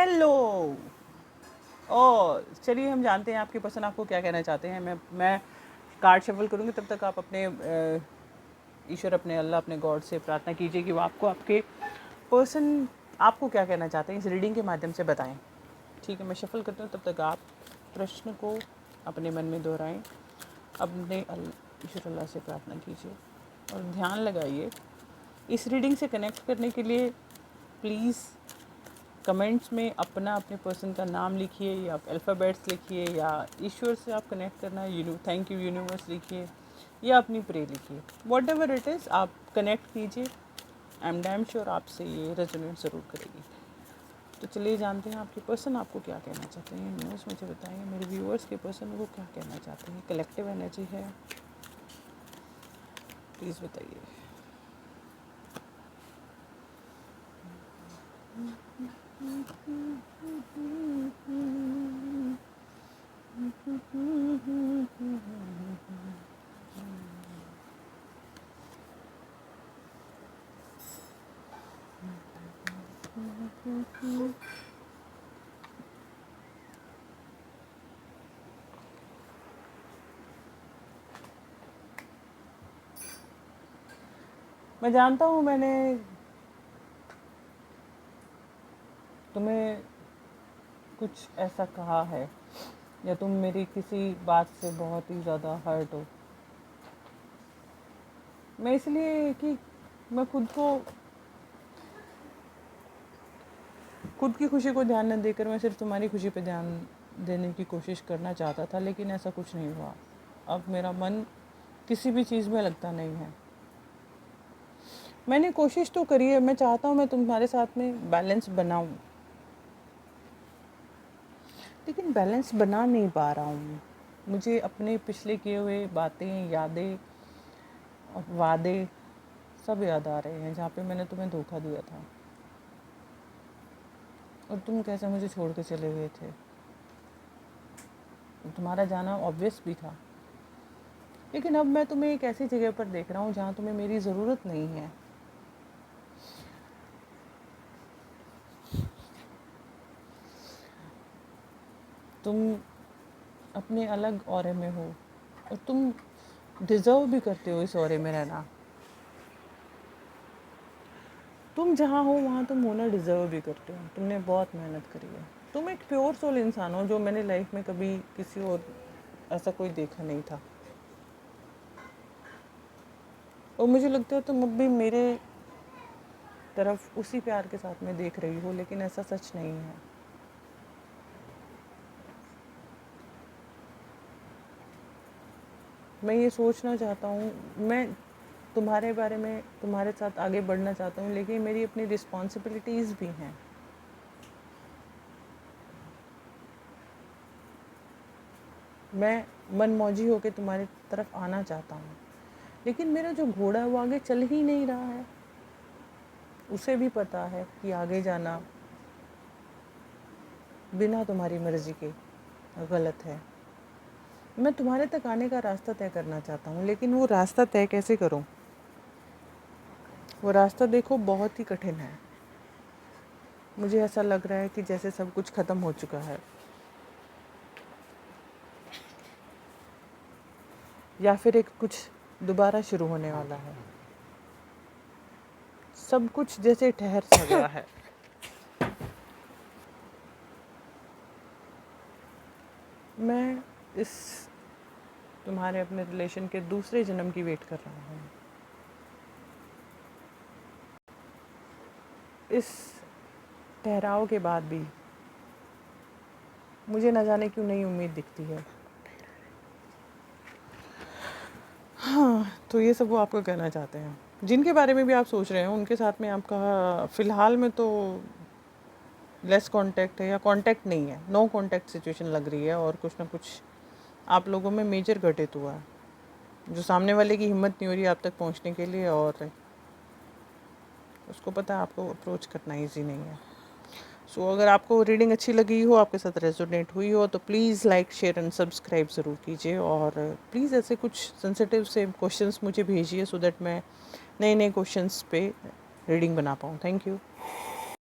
Hello. ओ चलिए हम जानते हैं आपके पर्सन आपको क्या कहना चाहते हैं। मैं कार्ड शफल करूँगी, तब तक आप अपने ईश्वर, अपने अल्लाह, अपने गॉड से प्रार्थना कीजिए कि वो आपको, आपके पर्सन आपको क्या कहना चाहते हैं इस रीडिंग के माध्यम से बताएं। ठीक है, मैं शफल करती हूँ, तब तक आप प्रश्न को अपने मन में दोहराएं, अपने ईश्वर अल्लाह से प्रार्थना कीजिए और ध्यान लगाइए। इस रीडिंग से कनेक्ट करने के लिए प्लीज़ कमेंट्स में अपने पर्सन का नाम लिखिए, या अल्फ़ाबेट्स लिखिए, या ईश्वर से आप कनेक्ट करना थैंक यू यूनिवर्स लिखिए, या अपनी प्रे लिखिए। वॉट एवर इट इज़, आप कनेक्ट कीजिए। आई एम डैम श्योर आपसे ये रेजोनेट ज़रूर करेगी। तो चलिए जानते हैं आपके पर्सन आपको क्या कहना चाहते हैं। यूनिवर्स मुझे बताएंगे मेरे व्यूअर्स के पर्सन को क्या कहना चाहते हैं। कलेक्टिव एनर्जी है, प्लीज़ बताइए। मैं जानता हूँ मैंने तुम्हें कुछ ऐसा कहा है, या तुम मेरी किसी बात से बहुत ही ज़्यादा हर्ट हो। मैं इसलिए कि मैं खुद की खुशी को ध्यान न देकर मैं सिर्फ तुम्हारी खुशी पे ध्यान देने की कोशिश करना चाहता था, लेकिन ऐसा कुछ नहीं हुआ। अब मेरा मन किसी भी चीज़ में लगता नहीं है। मैंने कोशिश तो करी है, मैं चाहता हूँ मैं तुम्हारे साथ में बैलेंस बनाऊँ, लेकिन बैलेंस बना नहीं पा रहा हूँ। मुझे अपने पिछले किए हुए बातें, यादें और वादे सब याद आ रहे हैं, जहाँ पे मैंने तुम्हें धोखा दिया था और तुम कैसे मुझे छोड़ के चले गए थे। तुम्हारा जाना ऑब्वियस भी था, लेकिन अब मैं तुम्हें एक ऐसी जगह पर देख रहा हूँ जहाँ तुम्हें मेरी ज़रूरत नहीं है। तुम अपने अलग ऑरे में हो और तुम डिज़र्व भी करते हो इस ऑरे में रहना। तुम जहाँ हो वहाँ तुम होना डिज़र्व भी करते हो। तुमने बहुत मेहनत करी है। तुम एक प्योर सोल इंसान हो, जो मैंने लाइफ में कभी किसी और ऐसा कोई देखा नहीं था। और मुझे लगता है तुम अब भी मेरे तरफ उसी प्यार के साथ में देख रही हो, लेकिन ऐसा सच नहीं है। मैं ये सोचना चाहता हूँ, मैं तुम्हारे बारे में तुम्हारे साथ आगे बढ़ना चाहता हूँ, लेकिन मेरी अपनी रिस्पॉन्सिबिलिटीज़ भी हैं। मैं मनमौजी होकर तुम्हारी तरफ आना चाहता हूँ, लेकिन मेरा जो घोड़ा है वो आगे चल ही नहीं रहा है। उसे भी पता है कि आगे जाना बिना तुम्हारी मर्ज़ी के गलत है। मैं तुम्हारे तक आने का रास्ता तय करना चाहता हूँ, लेकिन वो रास्ता तय कैसे करूँ? वो रास्ता देखो बहुत ही कठिन है। मुझे ऐसा लग रहा है कि जैसे सब कुछ ख़त्म हो चुका है, या फिर एक कुछ दोबारा शुरू होने वाला है। सब कुछ जैसे ठहर सा गया है। मैं इस तुम्हारे अपने रिलेशन के दूसरे जन्म की वेट कर रहा हूँ। इस ठहराव के बाद भी मुझे न जाने क्यों नई उम्मीद दिखती है। हाँ, तो ये सब वो आपको कहना चाहते हैं। जिनके बारे में भी आप सोच रहे हैं उनके साथ में आपका फ़िलहाल में तो लेस कांटेक्ट है, या कांटेक्ट नहीं है, नो कांटेक्ट सिचुएशन लग रही है। और कुछ ना कुछ आप लोगों में मेजर घटित हुआ है, जो सामने वाले की हिम्मत नहीं हो रही आप तक पहुंचने के लिए, और उसको पता है आपको अप्रोच करना ईजी नहीं है। सो अगर आपको रीडिंग अच्छी लगी हो, आपके साथ रेजोनेट हुई हो, तो please like, share and subscribe ज़रूर कीजिए। और प्लीज़ ऐसे कुछ सेंसिटिव से क्वेश्चंस मुझे भेजिए, सो दैट मैं नए नए क्वेश्चंस पे रीडिंग बना पाऊँ। Thank you.